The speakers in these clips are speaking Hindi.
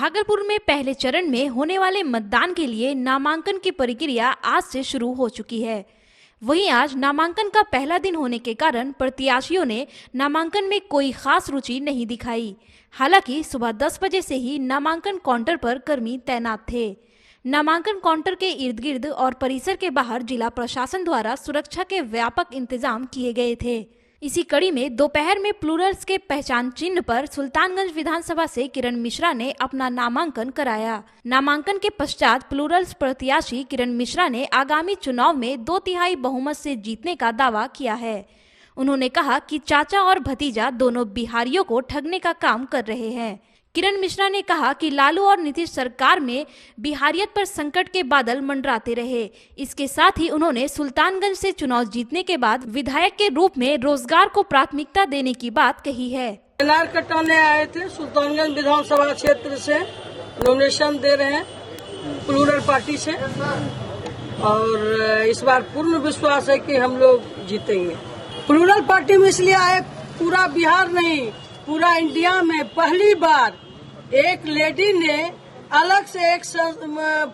भागलपुर में पहले चरण में होने वाले मतदान के लिए नामांकन की प्रक्रिया आज से शुरू हो चुकी है। वहीं आज नामांकन का पहला दिन होने के कारण प्रत्याशियों ने नामांकन में कोई खास रुचि नहीं दिखाई। हालांकि सुबह 10 बजे से ही नामांकन काउंटर पर कर्मी तैनात थे। नामांकन काउंटर के इर्द गिर्द और परिसर के बाहर जिला प्रशासन द्वारा सुरक्षा के व्यापक इंतजाम किए गए थे। इसी कड़ी में दोपहर में प्लूरल्स के पहचान चिन्ह पर सुल्तानगंज विधानसभा से किरण मिश्रा ने अपना नामांकन कराया। नामांकन के पश्चात प्लूरल्स प्रत्याशी किरण मिश्रा ने आगामी चुनाव में 2/3 बहुमत से जीतने का दावा किया है। उन्होंने कहा कि चाचा और भतीजा दोनों बिहारियों को ठगने का काम कर रहे हैं। किरण मिश्रा ने कहा कि लालू और नीतीश सरकार में बिहारियत पर संकट के बादल मंडराते रहे। इसके साथ ही उन्होंने सुल्तानगंज से चुनाव जीतने के बाद विधायक के रूप में रोजगार को प्राथमिकता देने की बात कही है। नार कटाने आए थे, सुल्तानगंज विधानसभा क्षेत्र से नॉमिनेशन दे रहे हैं प्लूरल पार्टी से, और इस बार पूर्ण विश्वास है कि हम लोग जीतेंगे। प्लूरल पार्टी में इसलिए आए, पूरा बिहार नहीं पूरा इंडिया में पहली बार एक लेडी ने अलग से एक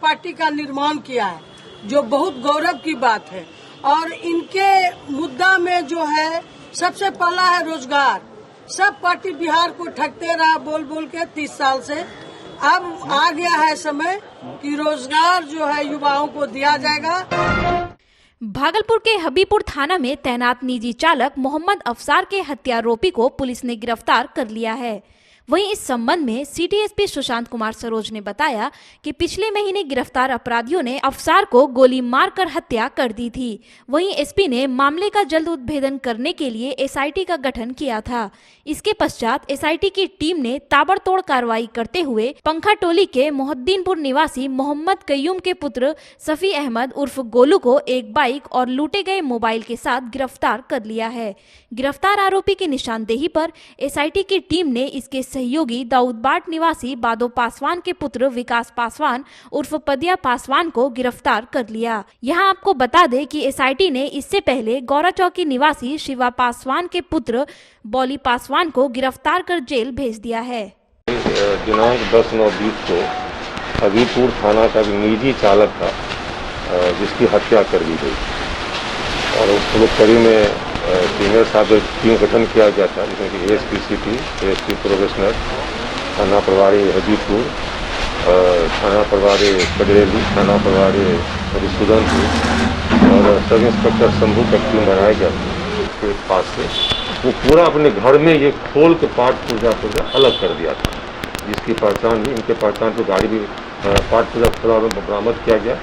पार्टी का निर्माण किया है, जो बहुत गौरव की बात है। और इनके मुद्दा में जो है सबसे पहला है रोजगार। सब पार्टी बिहार को ठगते रहा बोल बोल के 30 साल से। अब आ गया है समय कि रोजगार जो है युवाओं को दिया जाएगा। भागलपुर के हबीपुर थाना में तैनात निजी चालक मोहम्मद अफसार के हत्यारोपी को पुलिस ने गिरफ्तार कर लिया है। वहीं इस संबंध में सिटी एसपी सुशांत कुमार सरोज ने बताया कि पिछले महीने गिरफ्तार अपराधियों ने अफसार को गोली मारकर हत्या कर दी थी। वहीं एसपी ने मामले का जल्द उद्भेदन करने के लिए एसआईटी का गठन किया था। इसके पश्चात एसआईटी की टीम ने ताबड़तोड़ कार्रवाई करते हुए पंखा टोली के मोहद्दीनपुर निवासी मोहम्मद कयूम के पुत्र सफी अहमद उर्फ गोलू को एक बाइक और लूटे गए मोबाइल के साथ गिरफ्तार कर लिया है। गिरफ्तार आरोपी की निशानदेही पर एसआईटी की टीम ने इसके सहयोगी दाऊदबाट निवासी बादो पासवान के पुत्र विकास पासवान उर्फ पदिया पासवान को गिरफ्तार कर लिया। यहाँ आपको बता दें कि एसआईटी ने इससे पहले गौरा चौकी निवासी शिवा पासवान के पुत्र बॉली पासवान को गिरफ्तार कर जेल भेज दिया है। दिनांक 10/9/20 को हबीपुर थाना का निजी चालक था जिसकी हत्या कर दी गई, और उस कड़ी में सीनियर साहब टीम गठन किया गया था, जिसमें कि एएसपी सिटी, एएसपी प्रोबेशनर, थाना प्रभारी हबीपुर, थाना प्रभारी कजरेली, थाना प्रभारी मधुसूदनपुर और सब इंस्पेक्टर शंभू का टीम बनाया गया उसके पास से। वो पूरा अपने घर में ये खोल के पाठ पूजा अलग कर दिया था, जिसकी पहचान भी, इनके पहचान की गाड़ी भी पाठ पूजा खुला में बरामद किया गया।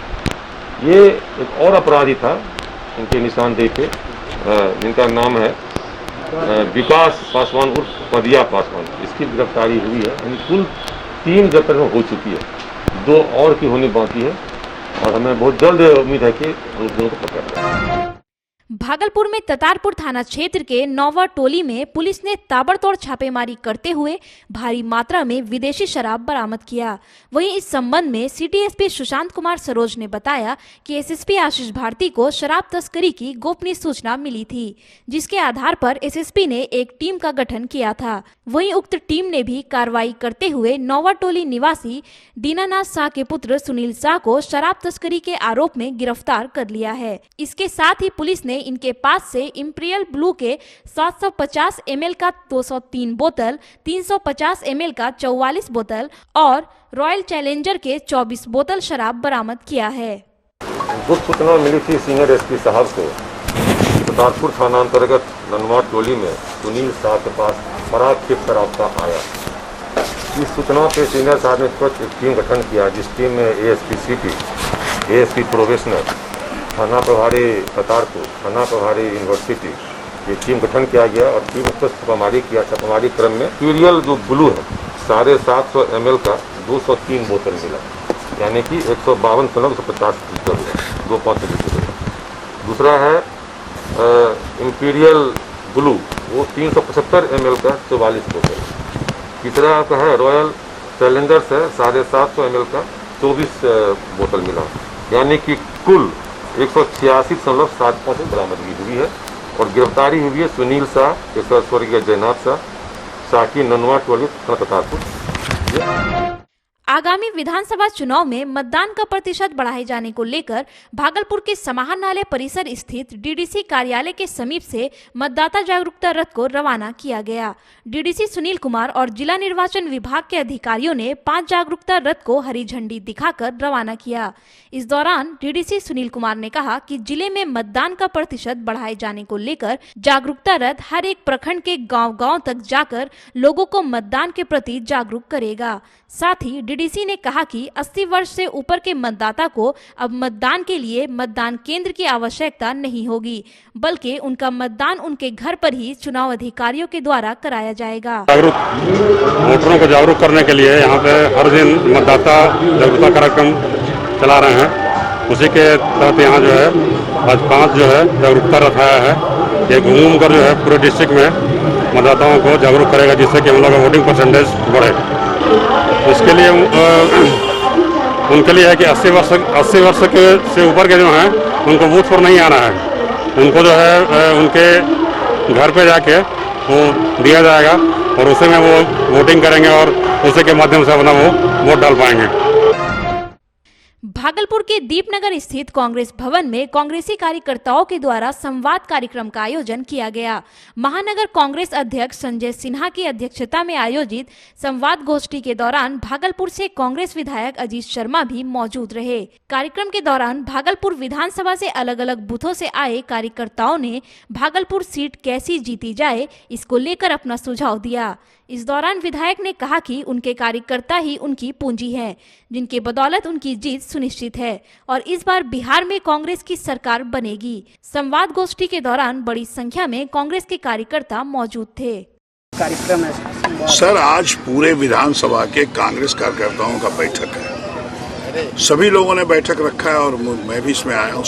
ये एक और अपराधी था इनके निशानदेही पे, जिनका नाम है विकास पासवान उर्फ पदिया पासवान। इसकी गिरफ्तारी हुई है। यानी कुल 3 गिरफ्तारियां हो चुकी है, 2 और की होनी बाकी है, और हमें बहुत जल्द उम्मीद है कि हम दोनों को पकड़ लेंगे। भागलपुर में ततारपुर थाना क्षेत्र के नौवा टोली में पुलिस ने ताबड़तोड़ छापेमारी करते हुए भारी मात्रा में विदेशी शराब बरामद किया। वहीं इस संबंध में सिटी एसपी सुशांत कुमार सरोज ने बताया कि एसएसपी आशीष भारती को शराब तस्करी की गोपनीय सूचना मिली थी, जिसके आधार पर एसएसपी ने एक टीम का गठन किया था। वहीं उक्त टीम ने भी कार्रवाई करते हुए नौवा टोली निवासी दीनानाथ शाह के पुत्र सुनील शाह को शराब तस्करी के आरोप में गिरफ्तार कर लिया है। इसके साथ ही पुलिस ने इनके पास से इंपीरियल ब्लू के 750 ml का 203 बोतल, 350 ml का 44 बोतल और रॉयल चैलेंजर के 24 बोतल शराब बरामद किया है। गुप्त सूचना मिली थी सीनियर एसपी साहब को, ततारपुर थाना अंतर्गत ननवा टोली में सुनील शाह के पास पराग खेप शराब का आया। इस सूचना पे सीनियर साहब ने तुरंत एक टीम गठन किया, जिस टीम में एएसपी सिटी, एएसपी प्रोबेशनर, थाना प्रभारी ततारपुर, थाना प्रभारी यूनिवर्सिटी, ये टीम गठन किया गया और टीम पर छापामारी किया। छापामारी क्रम में इंपीरियल जो ब्लू है 750 ml का 203 बोतल मिला, यानी कि 152.150 लीटर, 2.5 लीटर। दूसरा है इंपीरियल ब्लू, वो 375 ml का 44 बोतल। तीसरा आपका है रॉयल चैलेंजर से 750 ml का 24 बोतल मिला, यानी कि कुल 186.75 बरामदगी हुई है। और गिरफ्तारी हुई है सुनील शाह, स्वर्गीय जयनाथ शाह, साकी ननवा टोली, ततारपुर। आगामी विधानसभा चुनाव में मतदान का प्रतिशत बढ़ाए जाने को लेकर भागलपुर के समाहरणालय परिसर स्थित डीडीसी कार्यालय के समीप से मतदाता जागरूकता रथ को रवाना किया गया। डीडीसी सुनील कुमार और जिला निर्वाचन विभाग के अधिकारियों ने 5 जागरूकता रथ को हरी झंडी दिखाकर रवाना किया। इस दौरान डीडीसी सुनील कुमार ने कहा कि जिले में मतदान का प्रतिशत बढ़ाए जाने को लेकर जागरूकता रथ हर एक प्रखंड के गांव-गांव तक जाकर लोगों को मतदान के प्रति जागरूक करेगा। साथ ही डीडीसी ने कहा कि 80 वर्ष से ऊपर के मतदाता को अब मतदान के लिए मतदान केंद्र की आवश्यकता नहीं होगी, बल्कि उनका मतदान उनके घर पर ही चुनाव अधिकारियों के द्वारा कराया जाएगा। वोटरों को जागरूक करने के लिए यहाँ पे हर दिन मतदाता जागरूकता कार्यक्रम चला रहे हैं। उसी के तहत यहाँ जो है आज 5 जो है जागरूकता रथ आया है। ये घूम कर जो है पूरे डिस्ट्रिक्ट में मतदाताओं को जागरूक करेगा, जिससे कि हम लोग का वोटिंग परसेंटेज बढ़े। इसके लिए उनके लिए है कि 80 वर्ष से ऊपर के जो हैं उनको बूथ पर नहीं आना है। उनको जो है उनके घर पे जाके वो दिया जाएगा और उसी में वो वोटिंग करेंगे और उसी के माध्यम से अपना वो वोट डाल पाएंगे। भागलपुर के दीपनगर स्थित कांग्रेस भवन में कांग्रेसी कार्यकर्ताओं के द्वारा संवाद कार्यक्रम का आयोजन किया गया। महानगर कांग्रेस अध्यक्ष संजय सिन्हा की अध्यक्षता में आयोजित संवाद गोष्ठी के दौरान भागलपुर से कांग्रेस विधायक अजीत शर्मा भी मौजूद रहे। कार्यक्रम के दौरान भागलपुर विधानसभा से अलग अलग बूथों से आए कार्यकर्ताओं ने भागलपुर सीट कैसी जीती जाए, इसको लेकर अपना सुझाव दिया। इस दौरान विधायक ने कहा कि उनके कार्यकर्ता ही उनकी पूंजी है, जिनके बदौलत उनकी जीत सुनिश्चित है और इस बार बिहार में कांग्रेस की सरकार बनेगी। संवाद गोष्ठी के दौरान बड़ी संख्या में कांग्रेस के कार्यकर्ता मौजूद थे। कार्यक्रम है सर, आज पूरे विधानसभा के कांग्रेस कार्यकर्ताओं का बैठक है। सभी लोगों ने बैठक रखा है और मैं भी इसमें आया हूँ।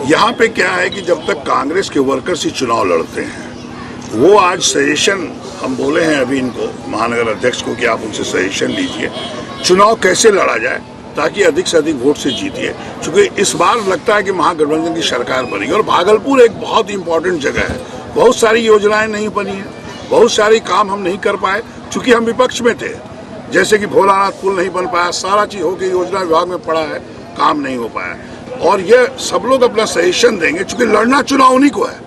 यहाँ पे क्या है कि जब तक कांग्रेस के वर्कर्स ही चुनाव लड़ते हैं, वो आज सजेशन हम बोले हैं अभी इनको महानगर अध्यक्ष को कि आप उनसे सजेशन लीजिए, चुनाव कैसे लड़ा जाए ताकि अधिक से अधिक वोट से जीतिए। क्योंकि इस बार लगता है कि महागठबंधन की सरकार बनेगी और भागलपुर एक बहुत इंपॉर्टेंट जगह है। बहुत सारी योजनाएं नहीं बनी है, बहुत सारे काम हम नहीं कर पाए चूंकि हम विपक्ष में थे। जैसे कि भोलानाथ पुल नहीं बन पाया, सारा चीज होकर योजना विभाग में पड़ा है, काम नहीं हो पाया। और ये सब लोग अपना सजेशन देंगे चूंकि लड़ना चुनाव उन्हीं को है।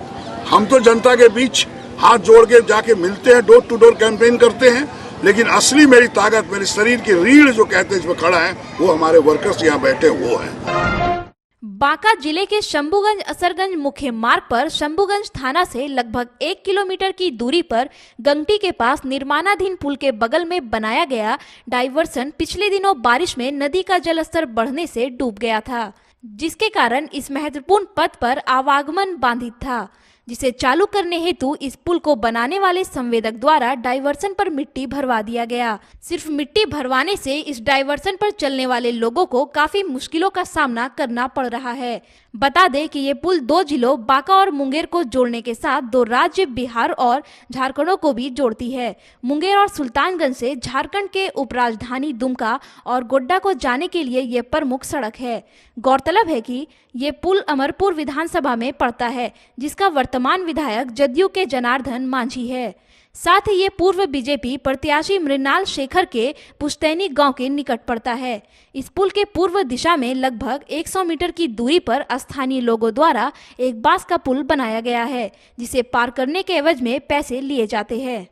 हम तो जनता के बीच हाथ जोड़ के जाके मिलते हैं, डोर टू डोर कैंपेन करते हैं, लेकिन असली मेरी ताकत, मेरे शरीर की रीढ़ जो कहते हैं इसमें खड़ा है, वो हमारे वर्कर्स यहाँ बैठे वो है। बांका जिले के शंभूगंज असरगंज मुख्य मार्ग पर शंभूगंज थाना से लगभग 1 किलोमीटर की दूरी पर गंगटी के पास निर्माणाधीन पुल के बगल में बनाया गया डाइवर्सन पिछले दिनों बारिश में नदी का जलस्तर बढ़ने से डूब गया था, जिसके कारण इस महत्वपूर्ण पथ पर आवागमन बाधित था, जिसे चालू करने हेतु इस पुल को बनाने वाले संवेदक द्वारा डाइवर्सन पर मिट्टी भरवा दिया गया। सिर्फ मिट्टी भरवाने से इस डाइवर्सन पर चलने वाले लोगों को काफी मुश्किलों का सामना करना पड़ रहा है। बता दें कि ये पुल 2 जिलों बांका और मुंगेर को जोड़ने के साथ 2 राज्य बिहार और झारखंड को भी जोड़ती है। मुंगेर और सुल्तानगंज से झारखंड के उपराजधानी दुमका और गोड्डा को जाने के लिए ये प्रमुख सड़क है। गौरतलब है कि ये पुल अमरपुर विधानसभा में पड़ता है, जिसका वर्तमान विधायक जदयू के जनार्दन मांझी है। साथ ही ये पूर्व बीजेपी प्रत्याशी मृणाल शेखर के पुश्तैनी गांव के निकट पड़ता है। इस पुल के पूर्व दिशा में लगभग 100 मीटर की दूरी पर स्थानीय लोगों द्वारा एक बांस का पुल बनाया गया है, जिसे पार करने के एवज में पैसे लिए जाते हैं।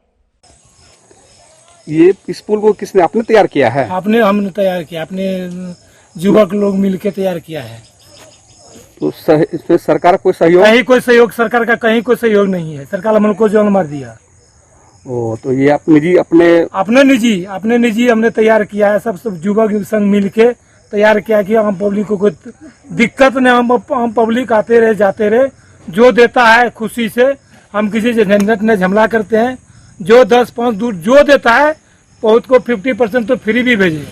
ये इस पुल को किसने, आपने तैयार किया है? हमने तैयार किया, अपने युवक लोग मिलकर तैयार किया है। तो इसमें सरकार कोई सहयोग? कहीं कोई सहयोग सरकार का कहीं कोई सहयोग नहीं है। सरकार हमको जो मार दिया। ओ, तो ये आप निजी अपने निजी हमने तैयार किया है। सब युवक संग मिलके तैयार किया कि हम पब्लिक को कोई दिक्कत नहीं, हम पब्लिक आते रहे जाते रहे, जो देता है खुशी से, हम किसी से झंझट न झमला करते हैं। जो 10-5 दूर जो देता है बहुत को 50% तो फ्री भी भेजे।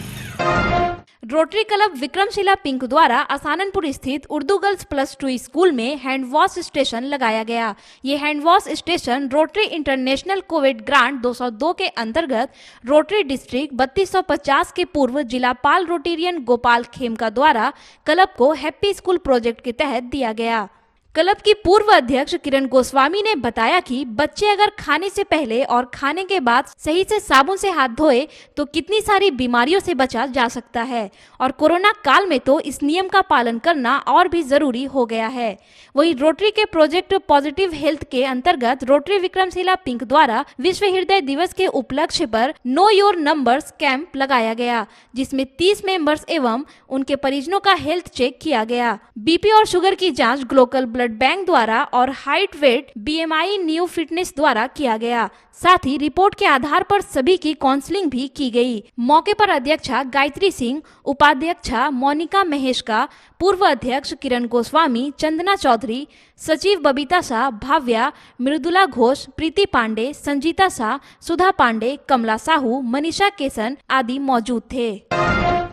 रोटरी क्लब विक्रमशिला पिंक द्वारा आसाननपुर स्थित उर्दू गर्ल्स +2 स्कूल में हैंड वॉश स्टेशन लगाया गया। ये hand wash station rotary international Covid grant 202 के अंतर्गत रोटरी डिस्ट्रिक्ट 3250 के पूर्व जिलापाल रोटेरियन गोपाल खेमका द्वारा क्लब को हैप्पी स्कूल प्रोजेक्ट के तहत दिया गया। क्लब की पूर्व अध्यक्ष किरण गोस्वामी ने बताया कि बच्चे अगर खाने से पहले और खाने के बाद सही से साबुन से हाथ धोए तो कितनी सारी बीमारियों से बचा जा सकता है और कोरोना काल में तो इस नियम का पालन करना और भी जरूरी हो गया है। वहीं रोटरी के प्रोजेक्ट पॉजिटिव हेल्थ के अंतर्गत रोटरी विक्रमशिला पिंक द्वारा विश्व हृदय दिवस के उपलक्ष्य पर नो योर नंबर्स कैंप लगाया गया, जिसमें 30 मेंबर्स एवं उनके परिजनों का हेल्थ चेक किया गया। बीपी और शुगर की जांच ग्लोबल ब्लड बैंक द्वारा और height weight BMI new fitness द्वारा किया गया। साथ ही रिपोर्ट के आधार पर सभी की काउंसलिंग भी की गई। मौके पर अध्यक्षा गायत्री सिंह, उपाध्यक्षा मोनिका महेश्का, पूर्व अध्यक्ष किरण गोस्वामी, चंदना चौधरी, सचिव बबीता शाह, भाव्या, मृदुला घोष, प्रीति पांडे, संजीता शाह, सुधा पांडे, कमला साहू, मनीषा केसन आदि मौजूद थे।